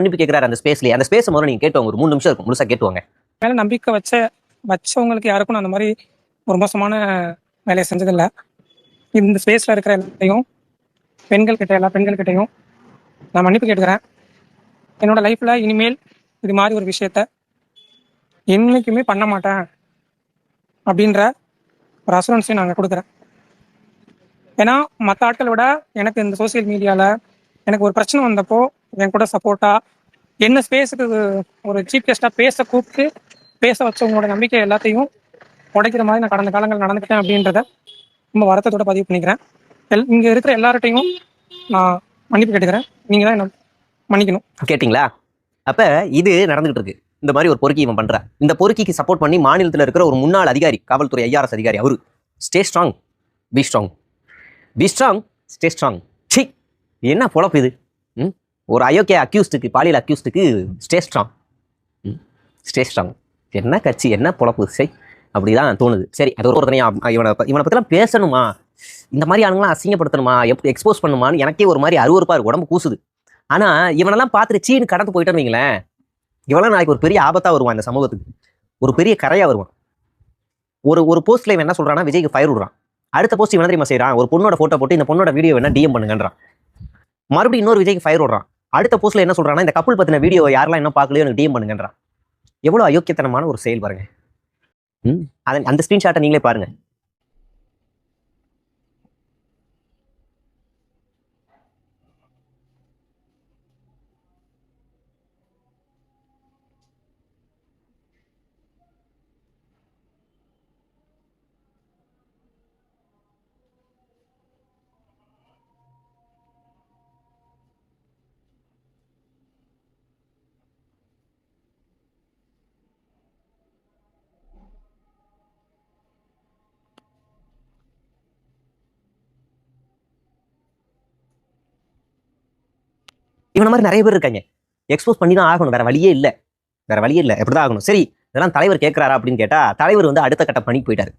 மன்னிப்பு கேட்கிறாரு அந்த ஸ்பேஸ்லயே. அந்த ஸ்பேஸ் முதல்ல நீங்க கேட்டுவாங்க. ஒரு 3 நிமிஷம் இருக்கும், முழுசா கேட்டுவாங்க. மேல நம்பிக்கை வச்சவங்களுக்கு யாருக்கும் நான் அந்த மாதிரி ஒரு மோசமான வேலையை செஞ்சதில்லை. இந்த ஸ்பேஸ்ல இருக்கிற எல்லாத்தையும் எல்லா பெண்கள்கிட்டையும் நான் மன்னிப்பு கேட்டுக்கிறேன். என்னோட லைஃப்ல இனிமேல் இது மாதிரி ஒரு விஷயத்த என்னைக்குமே பண்ண மாட்டேன் அப்படின்ற ஒரு அசூரன்ஸையும் நாங்கள் கொடுக்குறேன். ஏன்னா மற்ற ஆட்களை விட எனக்கு இந்த சோசியல் மீடியாவில் எனக்கு ஒரு பிரச்சனை வந்தப்போ என் கூட சப்போர்ட்டா என்ன ஸ்பேஸுக்கு ஒரு சீஃப் கெஸ்ட்டாக கூப்பிட்டு பேச வச்சவங்களோட நம்பிக்கை எல்லாத்தையும் உடைக்கிற மாதிரி நான் கடந்த காலங்கள் நடந்துக்கிட்டேன் அப்படின்றத ரொம்ப வருத்தத்தோட பதிவு பண்ணிக்கிறேன். இங்கே இருக்கிற எல்லார்ட்டையும் நான் மன்னிப்பு கேட்டுக்கிறேன். நீங்கள் தான் என்ன மன்னிக்கணும். கேட்டிங்களா? அப்போ இது நடந்துகிட்டு இருக்கு. இந்த மாதிரி ஒரு பொறுக்கி இவன் பண்ணுறான். இந்த பொறுக்கிக்கு சப்போர்ட் பண்ணி மாநிலத்தில் இருக்கிற ஒரு முன்னாள் அதிகாரி, காவல்துறை IRS அதிகாரி, அவரு stay strong, be strong, be strong, stay strong. C, என்ன பொழப்பு இது? ஒரு அயோக்கிய அக்யூஸ்டுக்கு, பாலியல் அக்யூஸ்டுக்கு ஸ்டே ஸ்ட்ராங், ஸ்டே ஸ்ட்ராங். என்ன கட்சி, என்ன பொழப்பு? சரி, அப்படிதான் தோணுது. சரி, அது ஒருத்தனையும் இவனை பற்றிலாம் பேசணுமா, இந்த மாதிரி ஆளுங்களாம் அசிங்கப்படுத்தணுமா, எக்ஸ்போஸ் பண்ணுமான்னு எனக்கே ஒரு மாதிரி அருவருப்பா இருக்கு, உடம்பு கூசுது. ஆனால் இவனெல்லாம் பார்த்துட்டு சீன்னு கடந்து போயிட்டேன்னு வைங்களேன், இவெல்லாம் நாளைக்கு ஒரு பெரிய ஆபத்தாக வருவான் இந்த சமூகத்துக்கு, ஒரு பெரிய கரையாக வருவான். ஒரு போஸ்ட்ல இவன் என்ன சொல்றான்னா, விஜய்க்கு ஃபயர் விடுறான். அடுத்த போஸ்ட் இவன் தெரியுமா செய்யறான்? ஒரு பொண்ணோட போட்டோ போட்டு இந்த பொண்ணோட வீடியோ வேணா DM பண்ணுங்கன்றான். மறுபடியும் இன்னொரு விஜய்க்கு ஃபயர் விடுறான். அடுத்த போஸ்ட்ல என்ன சொல்றான்னா, இந்த கப்பல் பத்தின வீடியோ யாரெல்லாம் என்ன பார்க்கலையோ எனக்கு DM பண்ணுங்கன்றான். எவ்வளவு அயோக்கியத்தனமான ஒரு செயல் பாருங்க. அந்த ஸ்கிரீன்ஷாட்டை நீங்களே பாருங்க. இவன மாதிரி நிறைய பேர் இருக்காங்க. எக்ஸ்போஸ் பண்ணி தான் ஆகணும், வேற வழியே இல்லை, எப்படிதான் ஆகணும். சரி, இதெல்லாம் தலைவர் கேட்கிறாரா அப்படின்னு கேட்டா, தலைவர் அடுத்த கட்ட பணிக்கு போயிட்டாரு.